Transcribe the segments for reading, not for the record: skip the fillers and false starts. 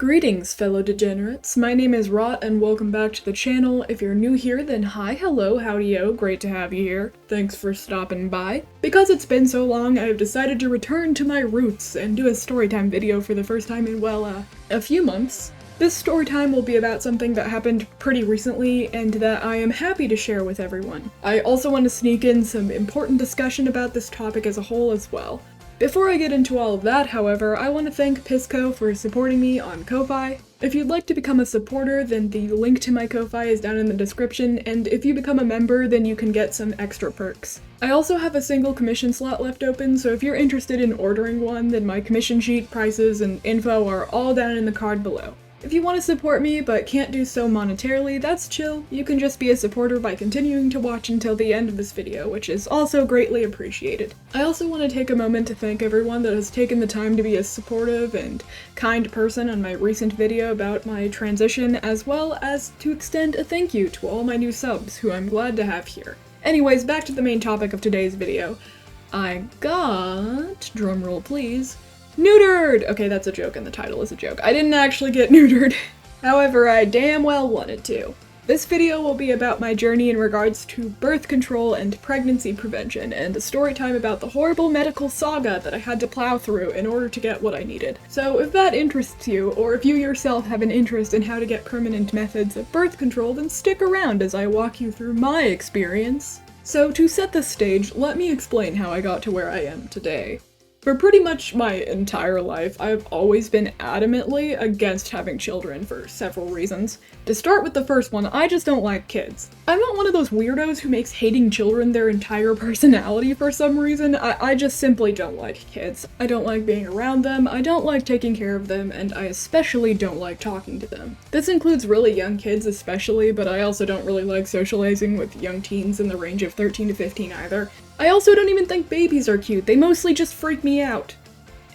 Greetings, fellow degenerates. My name is Rot, and welcome back to the channel. If you're new here, then hi, hello, howdy-o, great to have you here. Thanks for stopping by. Because it's been so long, I have decided to return to my roots and do a storytime video for the first time in, well, a few months. This storytime will be about something that happened pretty recently, and that I am happy to share with everyone. I also want to sneak in some important discussion about this topic as a whole as well. Before I get into all of that, however, I want to thank Pisco for supporting me on Ko-Fi. If you'd like to become a supporter, then the link to my Ko-Fi is down in the description, and if you become a member, then you can get some extra perks. I also have a single commission slot left open, so if you're interested in ordering one, then my commission sheet, prices, and info are all down in the card below. If you want to support me but can't do so monetarily, that's chill. You can just be a supporter by continuing to watch until the end of this video, which is also greatly appreciated. I also want to take a moment to thank everyone that has taken the time to be a supportive and kind person on my recent video about my transition, as well as to extend a thank you to all my new subs, who I'm glad to have here. Anyways, back to the main topic of today's video. I got, drumroll please, Neutered! Okay, that's a joke and the title is a joke. I didn't actually get neutered. However, I damn well wanted to. This video will be about my journey in regards to birth control and pregnancy prevention, and a story time about the horrible medical saga that I had to plow through in order to get what I needed. So if that interests you, or if you yourself have an interest in how to get permanent methods of birth control, then stick around as I walk you through my experience. So to set the stage, let me explain how I got to where I am today. For pretty much my entire life, I've always been adamantly against having children for several reasons. To start with the first one, I just don't like kids. I'm not one of those weirdos who makes hating children their entire personality for some reason. I just simply don't like kids. I don't like being around them, I don't like taking care of them, and I especially don't like talking to them. This includes really young kids especially, but I also don't really like socializing with young teens in the range of 13 to 15 either. I also don't even think babies are cute, they mostly just freak me out.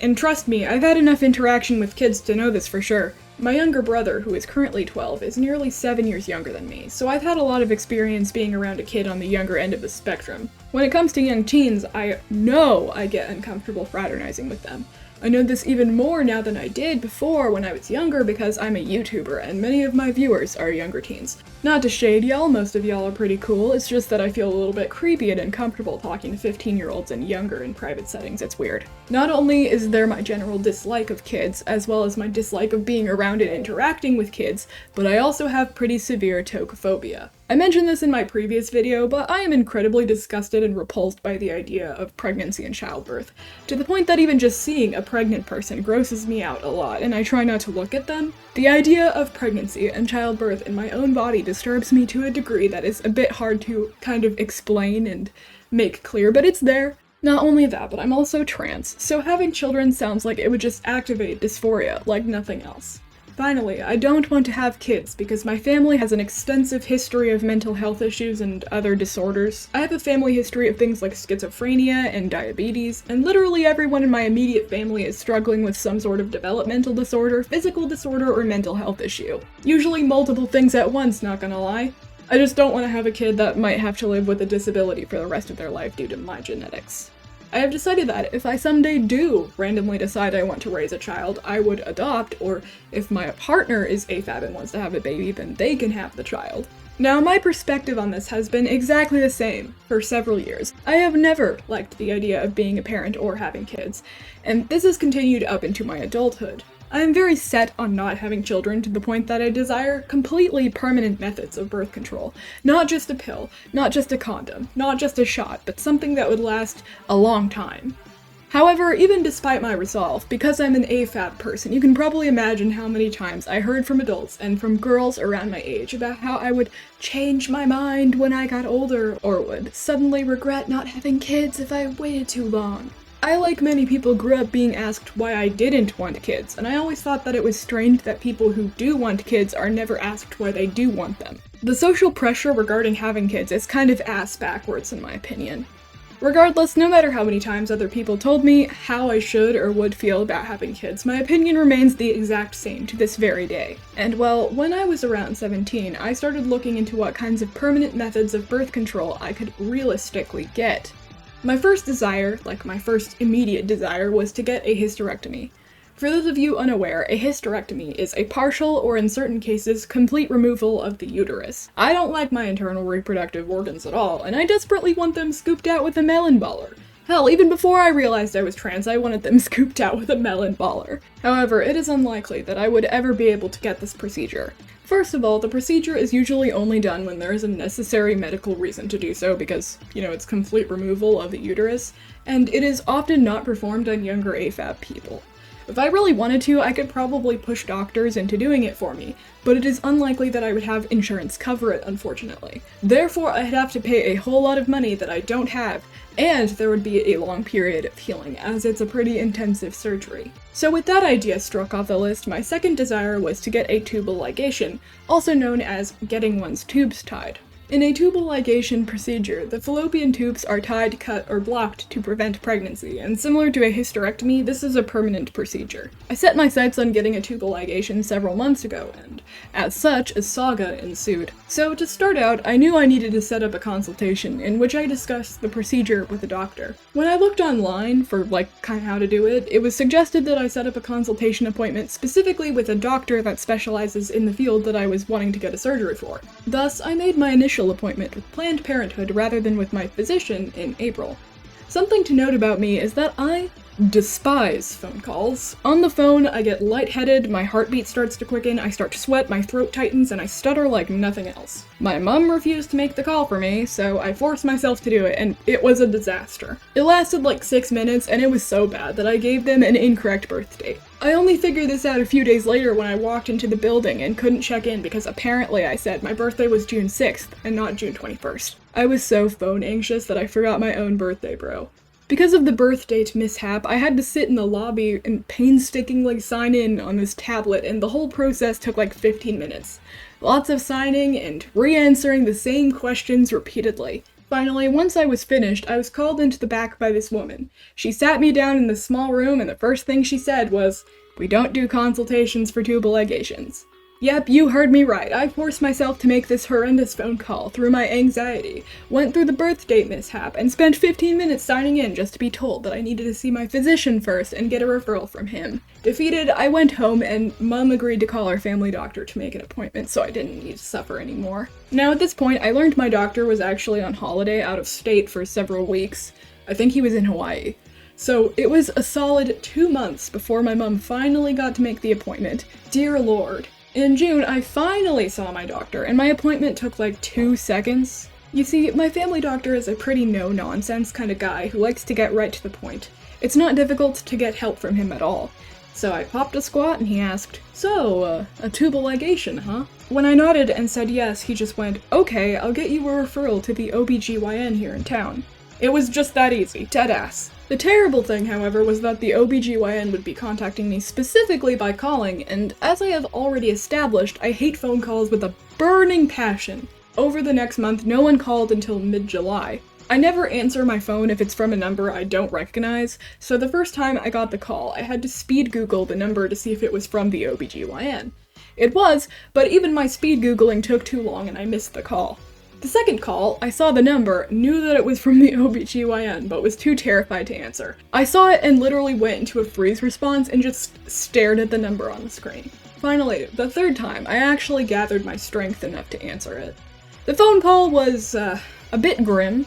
And trust me, I've had enough interaction with kids to know this for sure. My younger brother, who is currently 12, is nearly 7 years younger than me, so I've had a lot of experience being around a kid on the younger end of the spectrum. When it comes to young teens, I know I get uncomfortable fraternizing with them. I know this even more now than I did before when I was younger because I'm a YouTuber and many of my viewers are younger teens. Not to shade y'all, most of y'all are pretty cool, it's just that I feel a little bit creepy and uncomfortable talking to 15-year-olds and younger in private settings, it's weird. Not only is there my general dislike of kids, as well as my dislike of being around and interacting with kids, but I also have pretty severe tocophobia. I mentioned this in my previous video, but I am incredibly disgusted and repulsed by the idea of pregnancy and childbirth, to the point that even just seeing a pregnant person grosses me out a lot, and I try not to look at them. The idea of pregnancy and childbirth in my own body disturbs me to a degree that is a bit hard to kind of explain and make clear, but it's there. Not only that, but I'm also trans, so having children sounds like it would just activate dysphoria like nothing else. Finally, I don't want to have kids because my family has an extensive history of mental health issues and other disorders. I have a family history of things like schizophrenia and diabetes, and literally everyone in my immediate family is struggling with some sort of developmental disorder, physical disorder, or mental health issue. Usually multiple things at once, not gonna lie. I just don't want to have a kid that might have to live with a disability for the rest of their life due to my genetics. I have decided that if I someday do randomly decide I want to raise a child, I would adopt, or if my partner is AFAB and wants to have a baby, then they can have the child. Now, my perspective on this has been exactly the same for several years. I have never liked the idea of being a parent or having kids, and this has continued up into my adulthood. I am very set on not having children to the point that I desire completely permanent methods of birth control. Not just a pill, not just a condom, not just a shot, but something that would last a long time. However, even despite my resolve, because I'm an AFAB person, you can probably imagine how many times I heard from adults and from girls around my age about how I would change my mind when I got older, or would suddenly regret not having kids if I waited too long. I, like many people, grew up being asked why I didn't want kids, and I always thought that it was strange that people who do want kids are never asked why they do want them. The social pressure regarding having kids is kind of ass backwards in my opinion. Regardless, no matter how many times other people told me how I should or would feel about having kids, my opinion remains the exact same to this very day. And well, when I was around 17, I started looking into what kinds of permanent methods of birth control I could realistically get. My first desire, like my first immediate desire, was to get a hysterectomy. For those of you unaware, a hysterectomy is a partial, or in certain cases, complete removal of the uterus. I don't like my internal reproductive organs at all, and I desperately want them scooped out with a melon baller. Hell, even before I realized I was trans, I wanted them scooped out with a melon baller. However, it is unlikely that I would ever be able to get this procedure. First of all, the procedure is usually only done when there is a necessary medical reason to do so because, it's complete removal of the uterus, and it is often not performed on younger AFAB people. If I really wanted to, I could probably push doctors into doing it for me, but it is unlikely that I would have insurance cover it, unfortunately. Therefore, I'd have to pay a whole lot of money that I don't have, and there would be a long period of healing, as it's a pretty intensive surgery. So with that idea struck off the list, my second desire was to get a tubal ligation, also known as getting one's tubes tied. In a tubal ligation procedure, the fallopian tubes are tied, cut, or blocked to prevent pregnancy, and similar to a hysterectomy, this is a permanent procedure. I set my sights on getting a tubal ligation several months ago, and as such, a saga ensued. So to start out, I knew I needed to set up a consultation in which I discussed the procedure with a doctor. When I looked online for, kinda how to do it, it was suggested that I set up a consultation appointment specifically with a doctor that specializes in the field that I was wanting to get a surgery for. Thus, I made my initial appointment with Planned Parenthood rather than with my physician in April. Something to note about me is that I despise phone calls. On the phone, I get lightheaded, my heartbeat starts to quicken, I start to sweat, my throat tightens, and I stutter like nothing else. My mom refused to make the call for me, so I forced myself to do it, and it was a disaster. It lasted 6 minutes, and it was so bad that I gave them an incorrect birth date. I only figured this out a few days later when I walked into the building and couldn't check in because apparently I said my birthday was June 6th and not June 21st. I was so phone anxious that I forgot my own birthday, bro. Because of the birth date mishap, I had to sit in the lobby and painstakingly sign in on this tablet, and the whole process took 15 minutes. Lots of signing and re-answering the same questions repeatedly. Finally, once I was finished, I was called into the back by this woman. She sat me down in this small room, and the first thing she said was, "We don't do consultations for tubal ligations." Yep, you heard me right. I forced myself to make this horrendous phone call through my anxiety, went through the birth date mishap, and spent 15 minutes signing in just to be told that I needed to see my physician first and get a referral from him. Defeated, I went home and Mom agreed to call our family doctor to make an appointment so I didn't need to suffer anymore. Now at this point, I learned my doctor was actually on holiday out of state for several weeks. I think he was in Hawaii. So it was a solid 2 months before my mom finally got to make the appointment. Dear Lord. In June, I finally saw my doctor, and my appointment took 2 seconds. You see, my family doctor is a pretty no-nonsense kind of guy who likes to get right to the point. It's not difficult to get help from him at all. So I popped a squat and he asked, "So, a tubal ligation, huh?" When I nodded and said yes, he just went, "Okay, I'll get you a referral to the OBGYN here in town." It was just that easy, deadass. The terrible thing, however, was that the OBGYN would be contacting me specifically by calling, and as I have already established, I hate phone calls with a burning passion. Over the next month, no one called until mid-July. I never answer my phone if it's from a number I don't recognize, so the first time I got the call, I had to speed Google the number to see if it was from the OBGYN. It was, but even my speed Googling took too long and I missed the call. The second call, I saw the number, knew that it was from the OBGYN, but was too terrified to answer. I saw it and literally went into a freeze response and just stared at the number on the screen. Finally, the third time, I actually gathered my strength enough to answer it. The phone call was, a bit grim.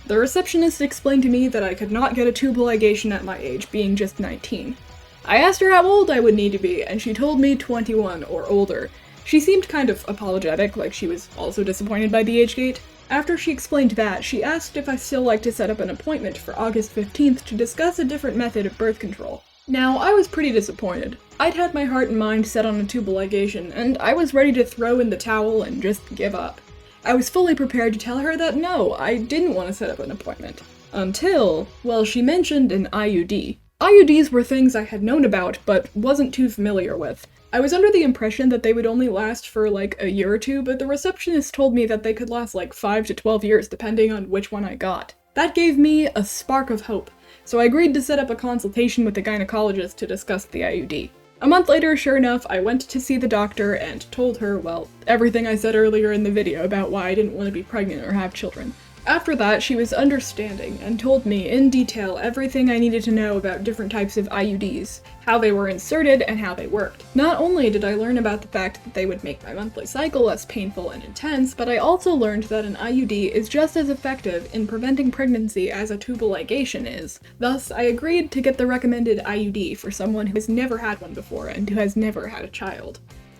The receptionist explained to me that I could not get a tubal ligation at my age, being just 19. I asked her how old I would need to be, and she told me 21 or older. She seemed kind of apologetic, like she was also disappointed by the age gate. After she explained that, she asked if I still like to set up an appointment for August 15th to discuss a different method of birth control. Now, I was pretty disappointed. I'd had my heart and mind set on a tubal ligation, and I was ready to throw in the towel and just give up. I was fully prepared to tell her that no, I didn't want to set up an appointment. Until, well, she mentioned an IUD. IUDs were things I had known about, but wasn't too familiar with. I was under the impression that they would only last for a year or two, but the receptionist told me that they could last 5 to 12 years depending on which one I got. That gave me a spark of hope, so I agreed to set up a consultation with the gynecologist to discuss the IUD. A month later, sure enough, I went to see the doctor and told her, well, everything I said earlier in the video about why I didn't want to be pregnant or have children. After that, she was understanding and told me in detail everything I needed to know about different types of IUDs, how they were inserted, and how they worked. Not only did I learn about the fact that they would make my monthly cycle less painful and intense, but I also learned that an IUD is just as effective in preventing pregnancy as a tubal ligation is. Thus, I agreed to get the recommended IUD for someone who has never had one before and who has never had a child.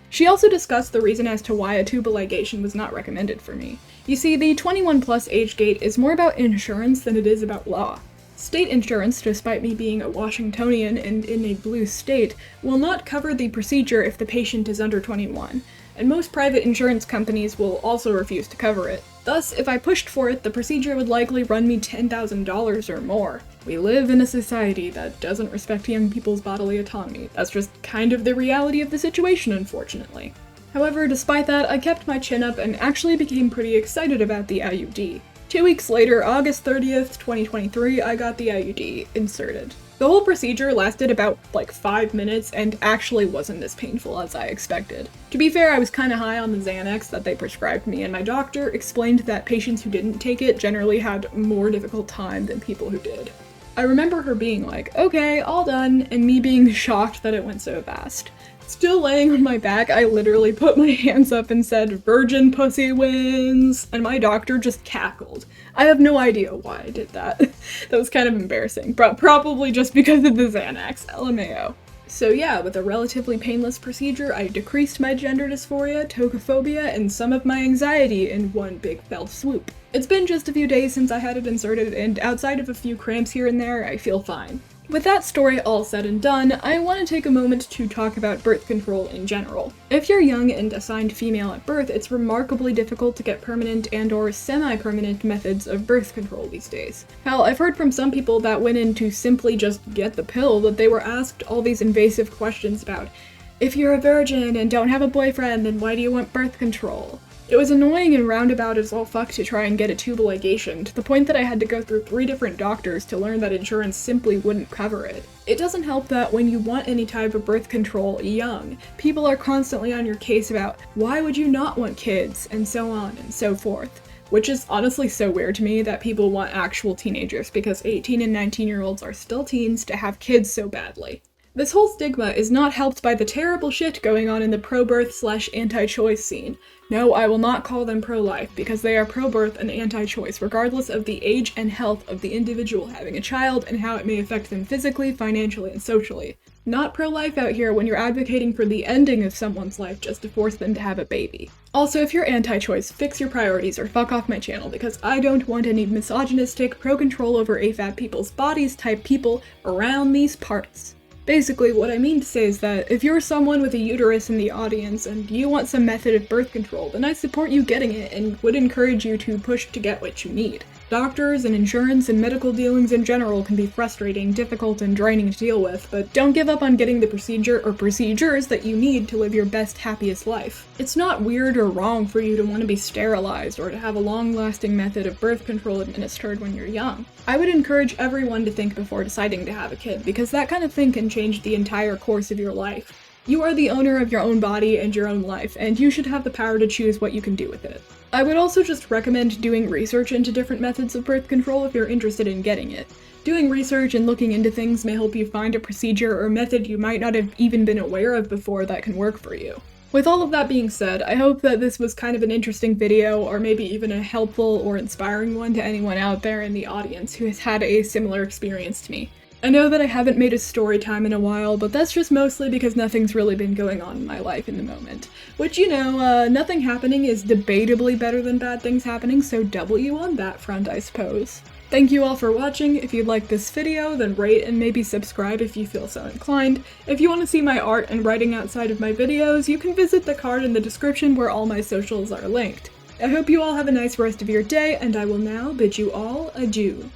She also discussed the reason as to why a tubal ligation was not recommended for me. You see, the 21 plus age gate is more about insurance than it is about law. State insurance, despite me being a Washingtonian and in a blue state, will not cover the procedure if the patient is under 21, and most private insurance companies will also refuse to cover it. Thus, if I pushed for it, the procedure would likely run me $10,000 or more. We live in a society that doesn't respect young people's bodily autonomy. That's just kind of the reality of the situation, unfortunately. However, despite that, I kept my chin up and actually became pretty excited about the IUD. 2 weeks later, August 30th, 2023, I got the IUD inserted. The whole procedure lasted about 5 minutes and actually wasn't as painful as I expected. To be fair, I was kinda high on the Xanax that they prescribed me, and my doctor explained that patients who didn't take it generally had more difficult time than people who did. I remember her being like, "Okay, all done," and me being shocked that it went so fast. Still laying on my back, I literally put my hands up and said, "Virgin pussy wins," and my doctor just cackled. I have no idea why I did that. That was kind of embarrassing, but probably just because of the Xanax, LMAO. So yeah, with a relatively painless procedure, I decreased my gender dysphoria, tocophobia, and some of my anxiety in one big fell swoop. It's been just a few days since I had it inserted, and outside of a few cramps here and there, I feel fine. With that story all said and done, I want to take a moment to talk about birth control in general. If you're young and assigned female at birth, it's remarkably difficult to get permanent and/or semi-permanent methods of birth control these days. Hell, I've heard from some people that went in to simply just get the pill that they were asked all these invasive questions about, "If you're a virgin and don't have a boyfriend, then why do you want birth control?" It was annoying and roundabout as all fuck to try and get a tubal ligation, to the point that I had to go through 3 different doctors to learn that insurance simply wouldn't cover it. It doesn't help that when you want any type of birth control young, people are constantly on your case about, "Why would you not want kids?" and so on and so forth. Which is honestly so weird to me that people want actual teenagers, because 18 and 19-year-olds are still teens to have kids so badly. This whole stigma is not helped by the terrible shit going on in the pro-birth / anti-choice scene. No, I will not call them pro-life, because they are pro-birth and anti-choice, regardless of the age and health of the individual having a child and how it may affect them physically, financially, and socially. Not pro-life out here when you're advocating for the ending of someone's life just to force them to have a baby. Also, if you're anti-choice, fix your priorities or fuck off my channel, because I don't want any misogynistic, pro-control over AFAB people's bodies type people around these parts. Basically, what I mean to say is that if you're someone with a uterus in the audience and you want some method of birth control, then I support you getting it and would encourage you to push to get what you need. Doctors and insurance and medical dealings in general can be frustrating, difficult, and draining to deal with, but don't give up on getting the procedure or procedures that you need to live your best, happiest life. It's not weird or wrong for you to want to be sterilized or to have a long-lasting method of birth control administered when you're young. I would encourage everyone to think before deciding to have a kid, because that kind of thing can change the entire course of your life. You are the owner of your own body and your own life, and you should have the power to choose what you can do with it. I would also just recommend doing research into different methods of birth control if you're interested in getting it. Doing research and looking into things may help you find a procedure or method you might not have even been aware of before that can work for you. With all of that being said, I hope that this was kind of an interesting video, or maybe even a helpful or inspiring one to anyone out there in the audience who has had a similar experience to me. I know that I haven't made a story time in a while, but that's just mostly because nothing's really been going on in my life in the moment. Which, you know, nothing happening is debatably better than bad things happening, so W on that front, I suppose. Thank you all for watching. If you liked this video, then rate and maybe subscribe if you feel so inclined. If you want to see my art and writing outside of my videos, you can visit the card in the description where all my socials are linked. I hope you all have a nice rest of your day, and I will now bid you all adieu.